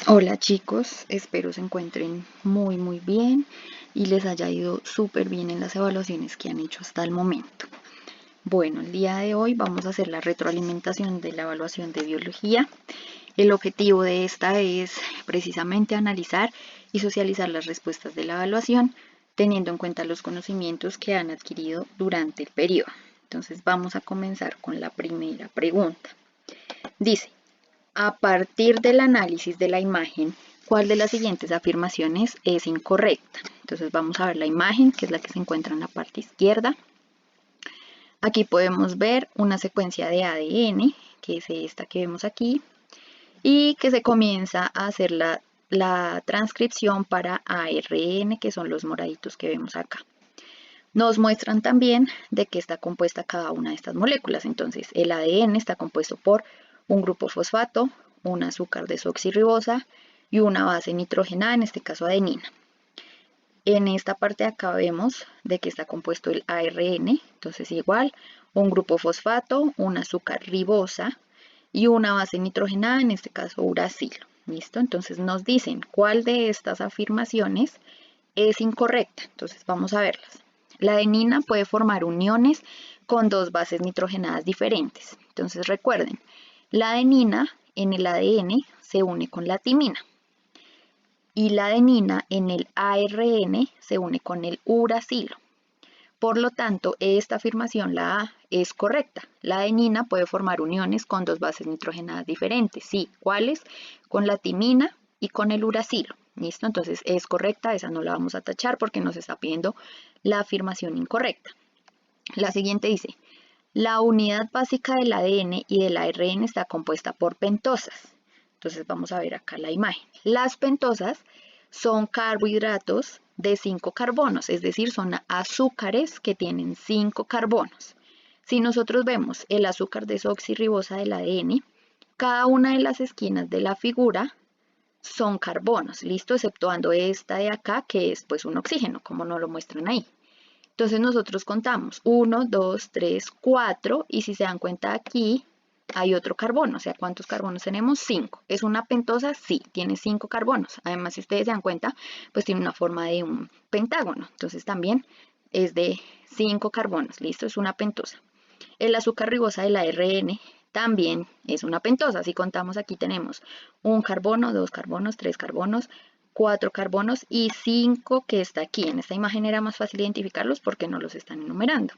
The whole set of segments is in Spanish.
Hola chicos, espero se encuentren muy bien y les haya ido súper bien en las evaluaciones que han hecho hasta el momento. Bueno, el día de hoy vamos a hacer la retroalimentación de la evaluación de biología. El objetivo de esta es precisamente analizar y socializar las respuestas de la evaluación, teniendo en cuenta los conocimientos que han adquirido durante el periodo. Entonces vamos a comenzar con la primera pregunta. Dice, a partir del análisis de la imagen, ¿cuál de las siguientes afirmaciones es incorrecta? Entonces vamos a ver la imagen, que es la que se encuentra en la parte izquierda. Aquí podemos ver una secuencia de ADN, que es esta que vemos aquí, y que se comienza a hacer la transcripción para ARN, que son los moraditos que vemos acá. Nos muestran también de qué está compuesta cada una de estas moléculas. Entonces, el ADN está compuesto por un grupo fosfato, un azúcar desoxirribosa y una base nitrogenada, en este caso adenina. En esta parte de acá vemos de qué está compuesto el ARN. Entonces, igual, un grupo fosfato, un azúcar ribosa y una base nitrogenada, en este caso uracilo. ¿Listo? Entonces nos dicen cuál de estas afirmaciones es incorrecta. Entonces vamos a verlas. La adenina puede formar uniones con dos bases nitrogenadas diferentes. Entonces recuerden, la adenina en el ADN se une con la timina y la adenina en el ARN se une con el uracilo. Por lo tanto, esta afirmación, la A, es correcta. La adenina puede formar uniones con dos bases nitrogenadas diferentes. Sí, ¿cuáles? Con la timina y con el uracilo. ¿Listo? Entonces es correcta, esa no la vamos a tachar porque nos está pidiendo la afirmación incorrecta. La siguiente dice, la unidad básica del ADN y del ARN está compuesta por pentosas. Entonces vamos a ver acá la imagen. Las pentosas son carbohidratos de 5 carbonos, es decir, son azúcares que tienen 5 carbonos. Si nosotros vemos el azúcar desoxirribosa del ADN, cada una de las esquinas de la figura son carbonos, listo, exceptuando esta de acá que es pues un oxígeno, como nos lo muestran ahí. Entonces nosotros contamos 1, 2, 3, 4 y si se dan cuenta aquí hay otro carbono, o sea, ¿cuántos carbonos tenemos? 5. ¿Es una pentosa? Sí, tiene 5 carbonos. Además, si ustedes se dan cuenta, pues tiene una forma de un pentágono, entonces también es de 5 carbonos, listo, es una pentosa. El azúcar ribosa del ARN también es una pentosa. Si contamos aquí tenemos un carbono, dos carbonos, tres carbonos, 4 carbonos y 5 que está aquí. En esta imagen era más fácil identificarlos porque no los están enumerando.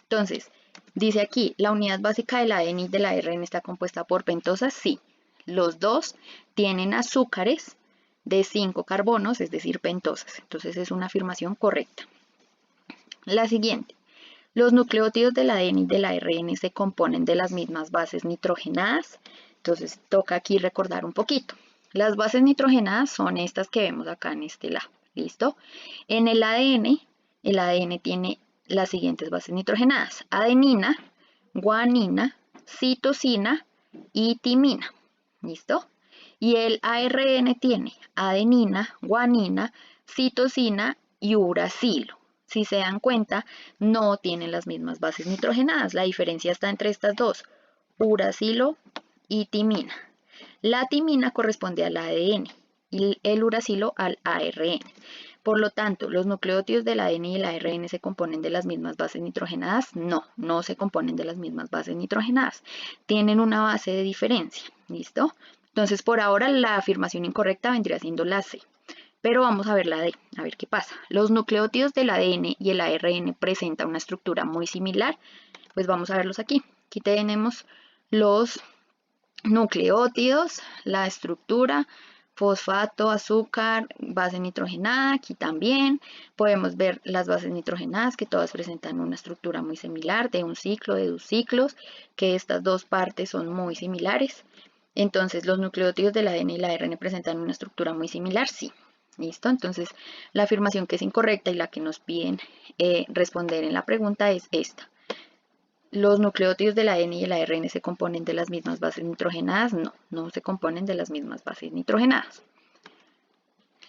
Entonces, dice aquí, la unidad básica del ADN y del ARN está compuesta por pentosas. Sí, los dos tienen azúcares de 5 carbonos, es decir, pentosas. Entonces es una afirmación correcta. La siguiente. Los nucleótidos del ADN y del ARN se componen de las mismas bases nitrogenadas. Entonces toca aquí recordar un poquito. Las bases nitrogenadas son estas que vemos acá en este lado. ¿Listo? En el ADN tiene las siguientes bases nitrogenadas. Adenina, guanina, citosina y timina. ¿Listo? Y el ARN tiene adenina, guanina, citosina y uracilo. Si se dan cuenta, no tienen las mismas bases nitrogenadas. La diferencia está entre estas dos, uracilo y timina. La timina corresponde al ADN y el uracilo al ARN. Por lo tanto, ¿los nucleótidos del ADN y el ARN se componen de las mismas bases nitrogenadas? No, no se componen de las mismas bases nitrogenadas. Tienen una base de diferencia. ¿Listo? Entonces, por ahora, la afirmación incorrecta vendría siendo la C. Pero vamos a ver la D, a ver qué pasa. Los nucleótidos del ADN y el ARN presentan una estructura muy similar. Pues vamos a verlos aquí. Aquí tenemos los nucleótidos, la estructura, fosfato, azúcar, base nitrogenada, aquí también. Podemos ver las bases nitrogenadas que todas presentan una estructura muy similar, de un ciclo, de dos ciclos, que estas dos partes son muy similares. Entonces, los nucleótidos del ADN y la ARN presentan una estructura muy similar, sí. ¿Listo? Entonces, la afirmación que es incorrecta y la que nos piden responder en la pregunta es esta. ¿Los nucleótidos del ADN y el ARN se componen de las mismas bases nitrogenadas? No, no se componen de las mismas bases nitrogenadas.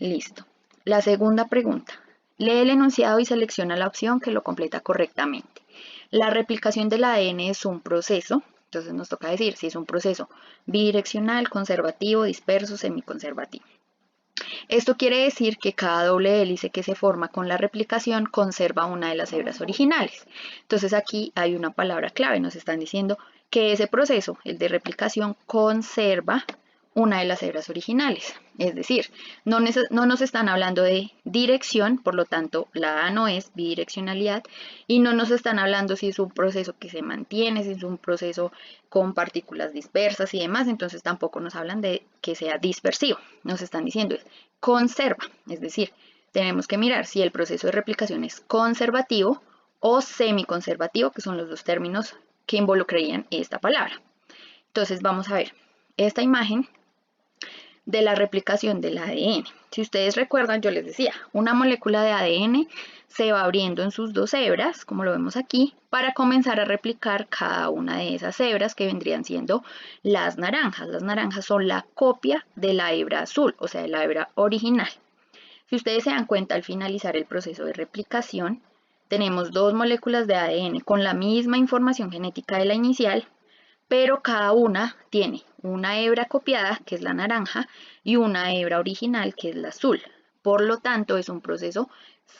Listo. La segunda pregunta. Lee el enunciado y selecciona la opción que lo completa correctamente. La replicación del ADN es un proceso Entonces nos toca decir si es un proceso bidireccional, conservativo, disperso, semiconservativo. Esto quiere decir que cada doble hélice que se forma con la replicación conserva una de las hebras originales. Entonces aquí hay una palabra clave, nos están diciendo que ese proceso, el de replicación, conserva una de las hebras originales. Es decir, no nos están hablando de dirección, por lo tanto la A no es bidireccionalidad, y no nos están hablando si es un proceso que se mantiene, si es un proceso con partículas dispersas y demás, entonces tampoco nos hablan de que sea dispersivo. Nos están diciendo es conserva, es decir, tenemos que mirar si el proceso de replicación es conservativo o semiconservativo, que son los dos términos que involucrarían esta palabra. Entonces vamos a ver esta imagen de la replicación del ADN. Si ustedes recuerdan, yo les decía, una molécula de ADN se va abriendo en sus dos hebras, como lo vemos aquí, para comenzar a replicar cada una de esas hebras que vendrían siendo las naranjas. Las naranjas son la copia de la hebra azul, o sea, de la hebra original. Si ustedes se dan cuenta, al finalizar el proceso de replicación, tenemos dos moléculas de ADN con la misma información genética de la inicial, pero cada una tiene una hebra copiada, que es la naranja, y una hebra original, que es la azul. Por lo tanto, es un proceso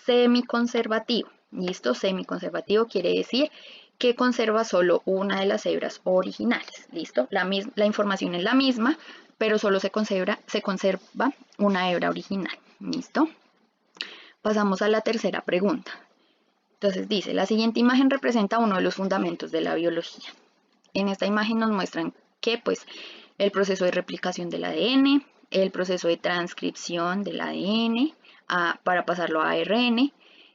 semiconservativo. ¿Listo? Semiconservativo quiere decir que conserva solo una de las hebras originales. ¿Listo? La información es la misma, pero solo se conserva una hebra original. ¿Listo? Pasamos a la tercera pregunta. Entonces dice, la siguiente imagen representa uno de los fundamentos de la biología. En esta imagen nos muestran que pues el proceso de replicación del ADN, el proceso de transcripción del ADN para pasarlo a ARN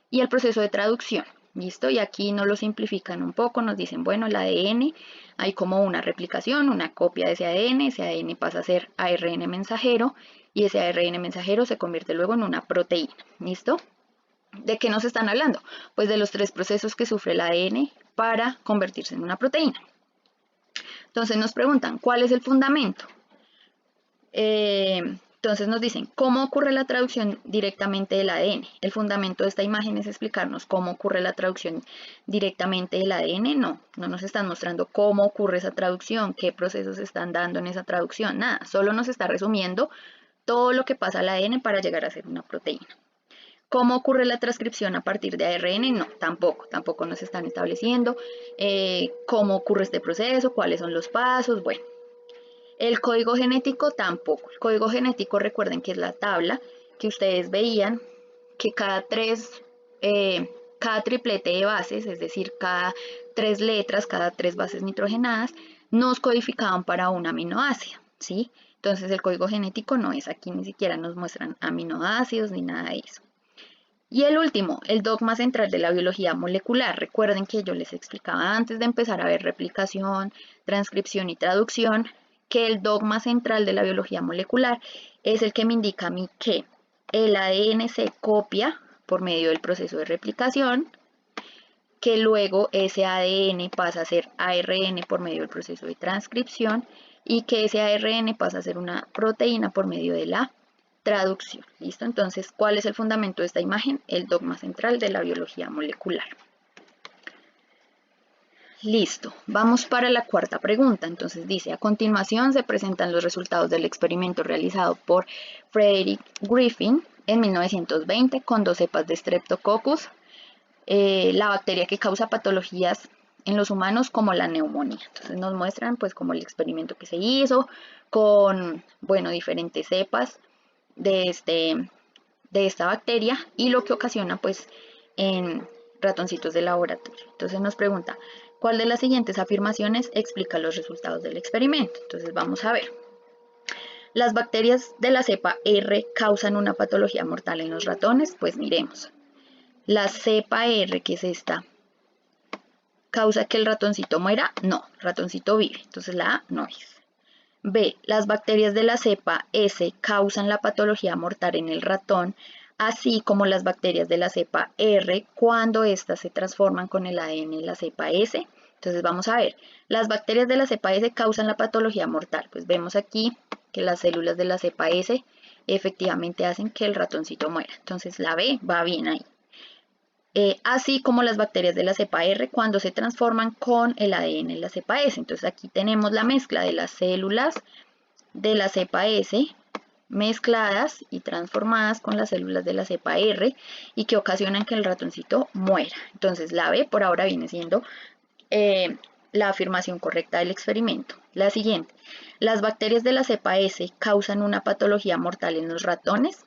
y el proceso de traducción. ¿Listo? Y aquí nos lo simplifican un poco, nos dicen, bueno, el ADN hay como una replicación, una copia de ese ADN pasa a ser ARN mensajero y ese ARN mensajero se convierte luego en una proteína. ¿Listo? ¿De qué nos están hablando? Pues de los tres procesos que sufre el ADN para convertirse en una proteína. Entonces nos preguntan, ¿cuál es el fundamento? Entonces nos dicen, ¿cómo ocurre la traducción directamente del ADN? El fundamento de esta imagen es explicarnos cómo ocurre la traducción directamente del ADN. No nos están mostrando cómo ocurre esa traducción, qué procesos se están dando en esa traducción, nada. Solo nos está resumiendo todo lo que pasa al ADN para llegar a ser una proteína. ¿Cómo ocurre la transcripción a partir de ARN? No, tampoco nos están estableciendo cómo ocurre este proceso, cuáles son los pasos, bueno. El código genético tampoco. El código genético, recuerden que es la tabla que ustedes veían, que cada triplete de bases, es decir, cada 3 letras, cada 3 bases nitrogenadas, nos codificaban para un aminoácido, ¿sí? Entonces el código genético no es aquí, ni siquiera nos muestran aminoácidos ni nada de eso. Y el último, el dogma central de la biología molecular. Recuerden que yo les explicaba antes de empezar a ver replicación, transcripción y traducción, que el dogma central de la biología molecular es el que me indica a mí que el ADN se copia por medio del proceso de replicación, que luego ese ADN pasa a ser ARN por medio del proceso de transcripción y que ese ARN pasa a ser una proteína por medio de la traducción. ¿Listo? Entonces, ¿cuál es el fundamento de esta imagen? El dogma central de la biología molecular. Listo, vamos para la cuarta pregunta. Entonces dice, a continuación se presentan los resultados del experimento realizado por Frederick Griffin en 1920 con 2 cepas de Streptococcus, la bacteria que causa patologías en los humanos como la neumonía. Entonces nos muestran pues como el experimento que se hizo con, bueno, diferentes cepas de esta bacteria y lo que ocasiona pues en ratoncitos de laboratorio. Entonces nos pregunta, ¿cuál de las siguientes afirmaciones explica los resultados del experimento? Entonces vamos a ver. ¿Las bacterias de la cepa R causan una patología mortal en los ratones? Pues miremos. La cepa R, que es esta, ¿causa que el ratoncito muera? No, el ratoncito vive. Entonces la A no es. B. Las bacterias de la cepa S causan la patología mortal en el ratón, así como las bacterias de la cepa R cuando éstas se transforman con el ADN en la cepa S. Entonces vamos a ver, las bacterias de la cepa S causan la patología mortal. Pues vemos aquí que las células de la cepa S efectivamente hacen que el ratoncito muera. Entonces la B va bien ahí. así como las bacterias de la cepa R cuando se transforman con el ADN en la cepa S. Entonces aquí tenemos la mezcla de las células de la cepa S mezcladas y transformadas con las células de la cepa R y que ocasionan que el ratoncito muera. Entonces la B por ahora viene siendo la afirmación correcta del experimento. La siguiente, las bacterias de la cepa S causan una patología mortal en los ratones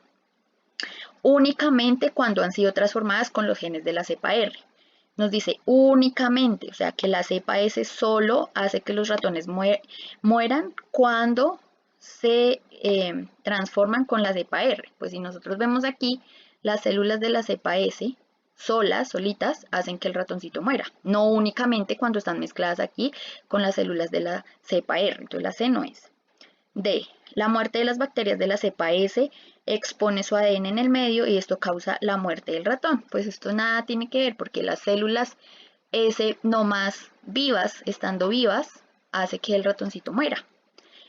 únicamente cuando han sido transformadas con los genes de la cepa R. Nos dice únicamente, o sea que la cepa S solo hace que los ratones mueran cuando se transforman con la cepa R. Pues si nosotros vemos aquí, las células de la cepa S solitas, hacen que el ratoncito muera. No únicamente cuando están mezcladas aquí con las células de la cepa R. Entonces la C no es. D. La muerte de las bacterias de la cepa S expone su ADN en el medio y esto causa la muerte del ratón. Pues esto nada tiene que ver porque las células S nomás vivas, estando vivas, hace que el ratoncito muera.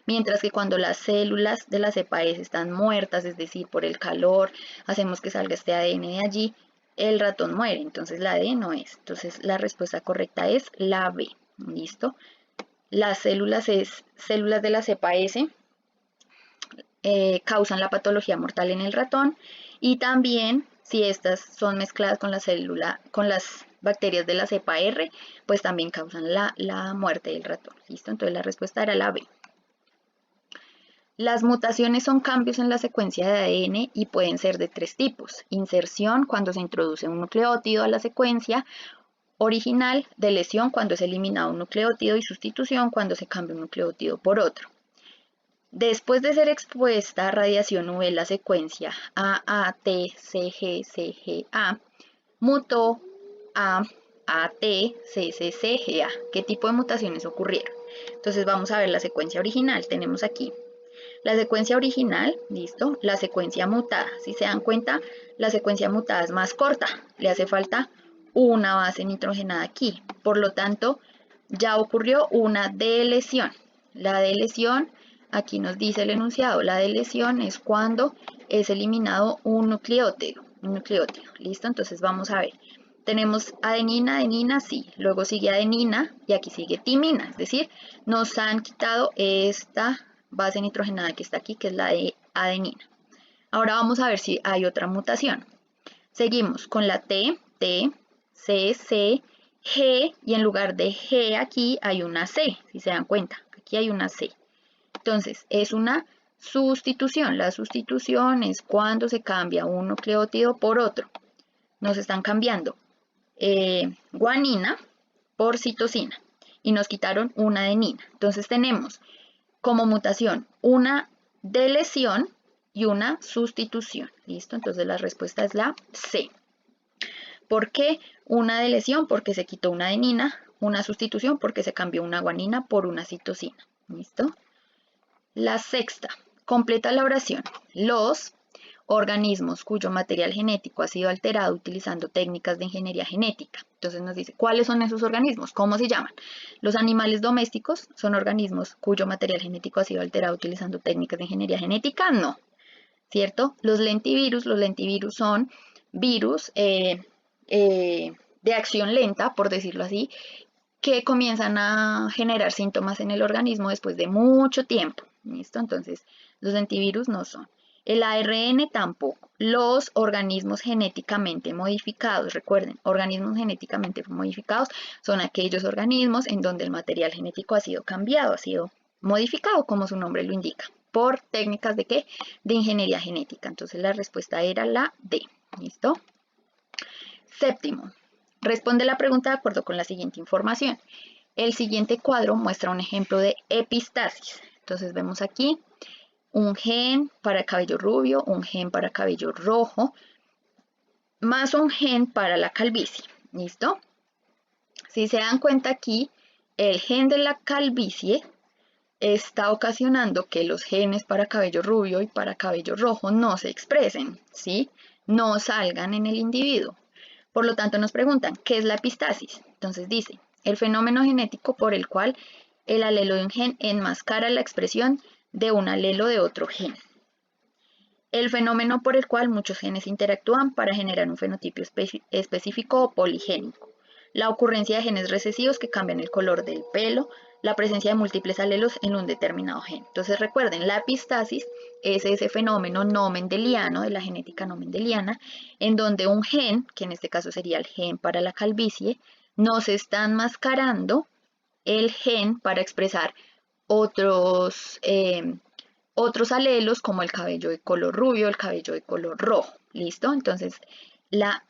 Mientras que cuando las células de la cepa S están muertas, es decir, por el calor, hacemos que salga este ADN de allí, el ratón muere. Entonces la D no es. Entonces la respuesta correcta es la B. ¿Listo? Las células de la cepa S causan la patología mortal en el ratón y también si estas son mezcladas con con las bacterias de la cepa R, pues también causan la muerte del ratón. ¿Listo? Entonces la respuesta era la B. Las mutaciones son cambios en la secuencia de ADN y pueden ser de tres tipos. Inserción, cuando se introduce un nucleótido a la secuencia original, de lesión, cuando es eliminado un nucleótido, y sustitución, cuando se cambia un nucleótido por otro. Después de ser expuesta a radiación UV, la secuencia AATCGCGA mutó a ATCCCGA. ¿Qué tipo de mutaciones ocurrieron? Entonces vamos a ver la secuencia original. Tenemos aquí la secuencia original, listo, la secuencia mutada. Si se dan cuenta, la secuencia mutada es más corta, le hace falta una base nitrogenada aquí. Por lo tanto, ya ocurrió una delesión. La delesión, aquí nos dice el enunciado, la delesión es cuando es eliminado un nucleótido, ¿listo? Entonces vamos a ver. Tenemos adenina, adenina, sí. Luego sigue adenina y aquí sigue timina, es decir, nos han quitado esta base nitrogenada que está aquí, que es la de adenina. Ahora vamos a ver si hay otra mutación. Seguimos con la T, C, C, G, y en lugar de G aquí hay una C, si se dan cuenta, aquí hay una C. Entonces, es una sustitución. La sustitución es cuando se cambia un nucleótido por otro. Nos están cambiando guanina por citosina y nos quitaron una adenina. Entonces tenemos como mutación una delesión y una sustitución. ¿Listo? Entonces la respuesta es la C. ¿Por qué una delesión? Porque se quitó una adenina, una sustitución porque se cambió una guanina por una citosina. ¿Listo? La sexta, completa la oración. Los organismos cuyo material genético ha sido alterado utilizando técnicas de ingeniería genética. Entonces nos dice, ¿cuáles son esos organismos? ¿Cómo se llaman? Los animales domésticos son organismos cuyo material genético ha sido alterado utilizando técnicas de ingeniería genética. No, ¿cierto? Los lentivirus son virus de acción lenta, por decirlo así, que comienzan a generar síntomas en el organismo después de mucho tiempo. ¿Listo? Entonces, los antivirus no son. El ARN tampoco. Los organismos genéticamente modificados, recuerden, organismos genéticamente modificados son aquellos organismos en donde el material genético ha sido cambiado, ha sido modificado, como su nombre lo indica, por técnicas de ¿qué? De ingeniería genética. Entonces la respuesta era la D. ¿Listo? Séptimo, responde la pregunta de acuerdo con la siguiente información. El siguiente cuadro muestra un ejemplo de epistasis. Entonces vemos aquí un gen para cabello rubio, un gen para cabello rojo, más un gen para la calvicie. ¿Listo? Si se dan cuenta aquí, el gen de la calvicie está ocasionando que los genes para cabello rubio y para cabello rojo no se expresen, ¿sí? No salgan en el individuo. Por lo tanto, nos preguntan, ¿qué es la epistasis? Entonces dice, el fenómeno genético por el cual el alelo de un gen enmascara la expresión de un alelo de otro gen. el fenómeno por el cual muchos genes interactúan para generar un fenotipo específico o poligénico, la ocurrencia de genes recesivos que cambian el color del pelo, la presencia de múltiples alelos en un determinado gen. Entonces recuerden, la epistasis es ese fenómeno no mendeliano, de la genética no mendeliana, en donde un gen, que en este caso sería el gen para la calvicie, nos está enmascarando el gen para expresar otros, otros alelos como el cabello de color rubio, el cabello de color rojo. ¿Listo? Entonces, la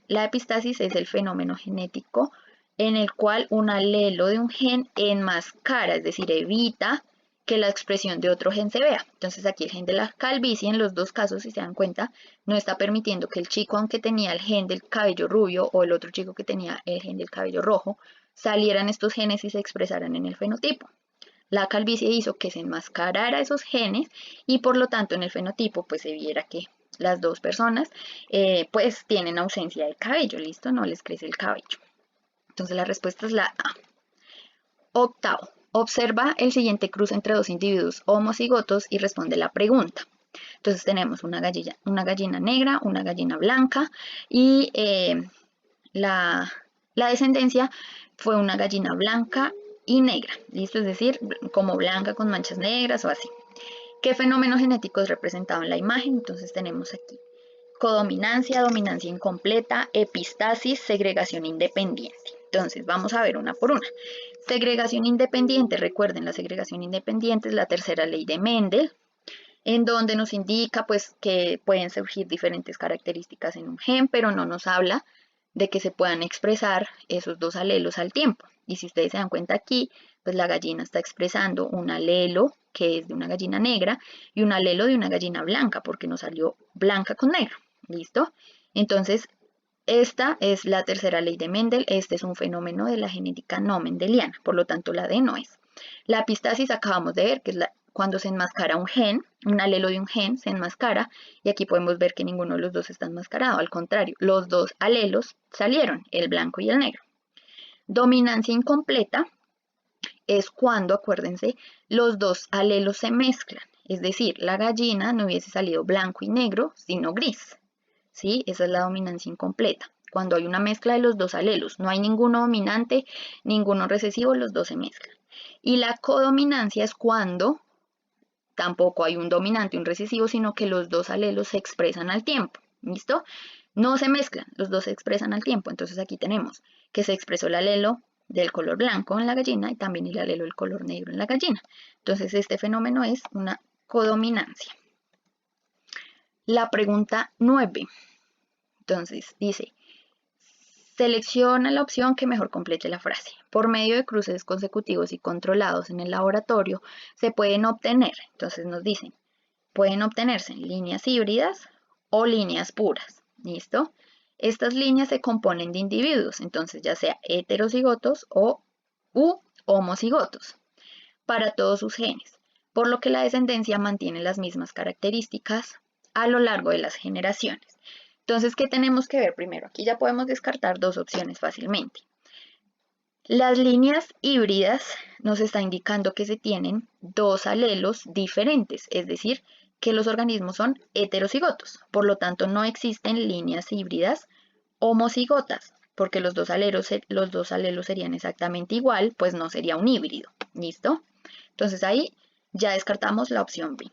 epistasis es el fenómeno genético en el cual un alelo de un gen enmascara, es decir, evita que la expresión de otro gen se vea. Entonces aquí el gen de la calvicie, en los dos casos, si se dan cuenta, no está permitiendo que el chico, aunque tenía el gen del cabello rubio, o el otro chico que tenía el gen del cabello rojo, salieran estos genes y se expresaran en el fenotipo. La calvicie hizo que se enmascarara esos genes y por lo tanto en el fenotipo pues se viera que las dos personas pues tienen ausencia de cabello, ¿listo? No les crece el cabello. Entonces la respuesta es la A. Octavo, observa el siguiente cruce entre dos individuos homocigotos y responde la pregunta. Entonces tenemos una gallina negra, una gallina blanca y la descendencia fue una gallina blanca y negra, ¿listo? Es decir, como blanca con manchas negras o así. ¿Qué fenómenos genéticos representaban la imagen? Entonces tenemos aquí codominancia, dominancia incompleta, epistasis, segregación independiente. Entonces vamos a ver una por una. Segregación independiente, recuerden, la segregación independiente es la tercera ley de Mendel, en donde nos indica pues que pueden surgir diferentes características en un gen, pero no nos habla de que se puedan expresar esos dos alelos al tiempo. Y si ustedes se dan cuenta aquí, pues la gallina está expresando un alelo que es de una gallina negra y un alelo de una gallina blanca, porque nos salió blanca con negro. ¿Listo? Entonces, esta es la tercera ley de Mendel. Este es un fenómeno de la genética no mendeliana, por lo tanto la D no es. La epistasis acabamos de ver que es cuando se enmascara un gen, un alelo de un gen se enmascara, y aquí podemos ver que ninguno de los dos está enmascarado, al contrario, los dos alelos salieron, el blanco y el negro. Dominancia incompleta es cuando, acuérdense, los dos alelos se mezclan, es decir, la gallina no hubiese salido blanco y negro, sino gris. ¿Sí? Esa es la dominancia incompleta. Cuando hay una mezcla de los dos alelos, no hay ninguno dominante, ninguno recesivo, los dos se mezclan. Y la codominancia es cuando tampoco hay un dominante y un recesivo, sino que los dos alelos se expresan al tiempo. ¿Listo? No se mezclan, los dos se expresan al tiempo. Entonces aquí tenemos que se expresó el alelo del color blanco en la gallina y también el alelo del color negro en la gallina. Entonces este fenómeno es una codominancia. La pregunta 9. Entonces dice, selecciona la opción que mejor complete la frase. Por medio de cruces consecutivos y controlados en el laboratorio se pueden obtener, entonces nos dicen, pueden obtenerse líneas híbridas o líneas puras. ¿Listo? Estas líneas se componen de individuos, entonces ya sea heterocigotos o homocigotos, para todos sus genes, por lo que la descendencia mantiene las mismas características a lo largo de las generaciones. Entonces, ¿qué tenemos que ver primero? Aquí ya podemos descartar dos opciones fácilmente. Las líneas híbridas nos está indicando que se tienen dos alelos diferentes, es decir, que los organismos son heterocigotos. Por lo tanto, no existen líneas híbridas homocigotas, porque los dos alelos serían exactamente igual, pues no sería un híbrido. ¿Listo? Entonces ahí ya descartamos la opción B.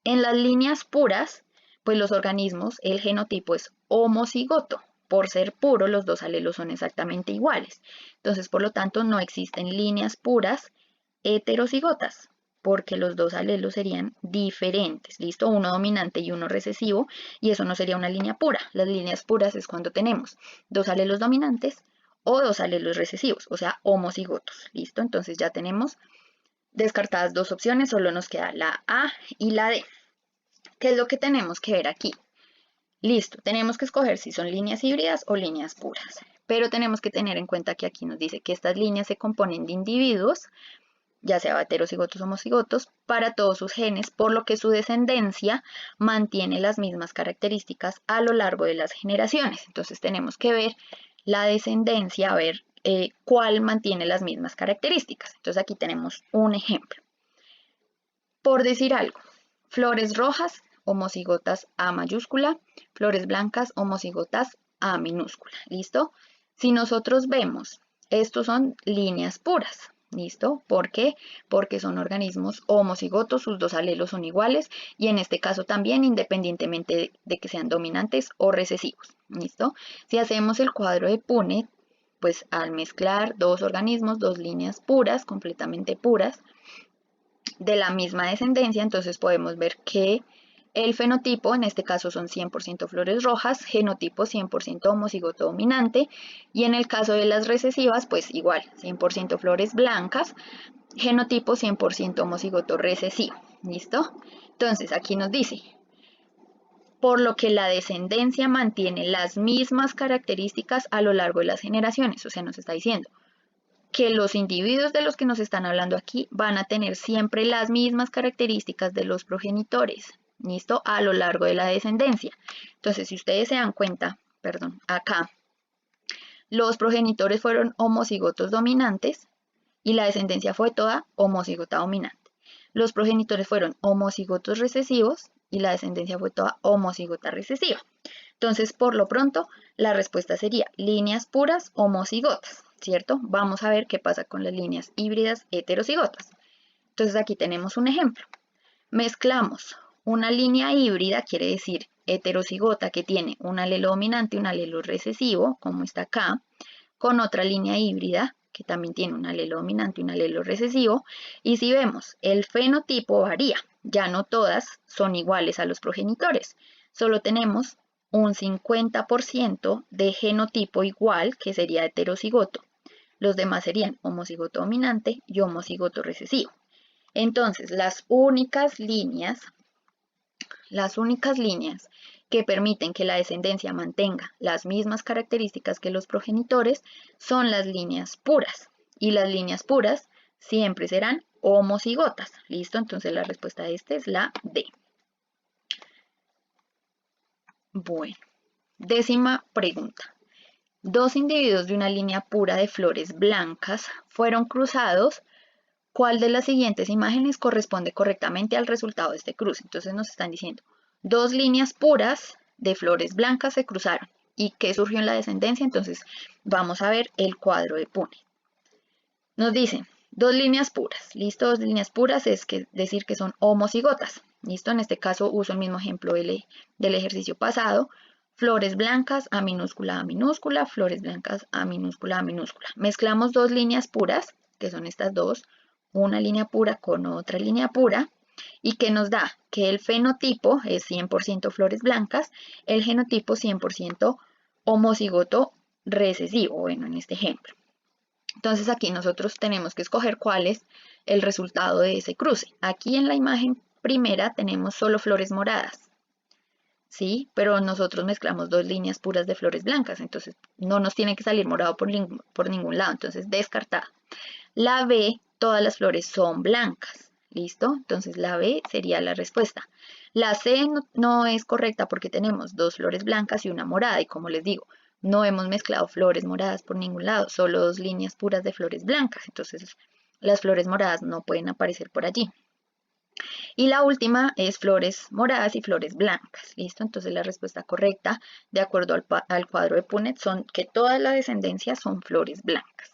En las líneas puras, pues los organismos, el genotipo es homocigoto. Por ser puro, los dos alelos son exactamente iguales. Entonces, por lo tanto, no existen líneas puras heterocigotas, porque los dos alelos serían diferentes. ¿Listo? Uno dominante y uno recesivo, y eso no sería una línea pura. Las líneas puras es cuando tenemos dos alelos dominantes o dos alelos recesivos, o sea, homocigotos. ¿Listo? Entonces ya tenemos descartadas dos opciones, solo nos queda la A y la D. ¿Qué es lo que tenemos que ver aquí? Listo, tenemos que escoger si son líneas híbridas o líneas puras, pero tenemos que tener en cuenta que aquí nos dice que estas líneas se componen de individuos, ya sea heterocigotos o homocigotos, para todos sus genes, por lo que su descendencia mantiene las mismas características a lo largo de las generaciones. Entonces tenemos que ver la descendencia, a ver cuál mantiene las mismas características. Entonces aquí tenemos un ejemplo. Por decir algo, flores rojas homocigotas A mayúscula, flores blancas, homocigotas A minúscula. ¿Listo? Si nosotros vemos, estos son líneas puras. ¿Listo? ¿Por qué? Porque son organismos homocigotos, sus dos alelos son iguales y en este caso también independientemente de que sean dominantes o recesivos. ¿Listo? Si hacemos el cuadro de Punnett, pues al mezclar dos organismos, dos líneas puras, completamente puras, de la misma descendencia, entonces podemos ver que el fenotipo, en este caso son 100% flores rojas, genotipo 100% homocigoto dominante, y en el caso de las recesivas, pues igual, 100% flores blancas, genotipo 100% homocigoto recesivo. ¿Listo? Entonces aquí nos dice, por lo que la descendencia mantiene las mismas características a lo largo de las generaciones, o sea, nos está diciendo que los individuos de los que nos están hablando aquí van a tener siempre las mismas características de los progenitores, ¿listo? A lo largo de la descendencia. Entonces, si ustedes se dan cuenta, perdón, acá, los progenitores fueron homocigotos dominantes y la descendencia fue toda homocigota dominante. Los progenitores fueron homocigotos recesivos y la descendencia fue toda homocigota recesiva. Entonces, por lo pronto, la respuesta sería líneas puras homocigotas, ¿cierto? Vamos a ver qué pasa con las líneas híbridas heterocigotas. Entonces, aquí tenemos un ejemplo. Mezclamos una línea híbrida, quiere decir heterocigota, que tiene un alelo dominante y un alelo recesivo, como está acá, con otra línea híbrida, que también tiene un alelo dominante y un alelo recesivo. Y si vemos, el fenotipo varía. Ya no todas son iguales a los progenitores. Solo tenemos un 50% de genotipo igual, que sería heterocigoto. Los demás serían homocigoto dominante y homocigoto recesivo. Entonces, las únicas líneas que permiten que la descendencia mantenga las mismas características que los progenitores son las líneas puras. Y las líneas puras siempre serán homocigotas. ¿Listo? Entonces la respuesta de este es la D. Bueno, décima pregunta. Dos individuos de una línea pura de flores blancas fueron cruzados. ¿Cuál de las siguientes imágenes corresponde correctamente al resultado de este cruce? Entonces nos están diciendo, dos líneas puras de flores blancas se cruzaron. ¿Y qué surgió en la descendencia? Entonces vamos a ver el cuadro de Punnett. Nos dicen, dos líneas puras. ¿Listo? Dos líneas puras es decir que son homocigotas. ¿Listo? En este caso uso el mismo ejemplo del ejercicio pasado. Flores blancas A minúscula, flores blancas A minúscula, A minúscula. Mezclamos dos líneas puras, que son estas dos, una línea pura con otra línea pura, y que nos da que el fenotipo es 100% flores blancas, el genotipo 100% homocigoto recesivo, bueno, en este ejemplo. Entonces aquí nosotros tenemos que escoger cuál es el resultado de ese cruce. Aquí en la imagen primera tenemos solo flores moradas, ¿sí? Pero nosotros mezclamos dos líneas puras de flores blancas, entonces no nos tiene que salir morado por ningún lado, entonces descartada. La B, todas las flores son blancas, ¿listo? Entonces la B sería la respuesta. La C no es correcta porque tenemos dos flores blancas y una morada, y como les digo, no hemos mezclado flores moradas por ningún lado, solo dos líneas puras de flores blancas, entonces las flores moradas no pueden aparecer por allí. Y la última es flores moradas y flores blancas, ¿listo? Entonces la respuesta correcta, de acuerdo al cuadro de Punnett, son que toda la descendencia son flores blancas.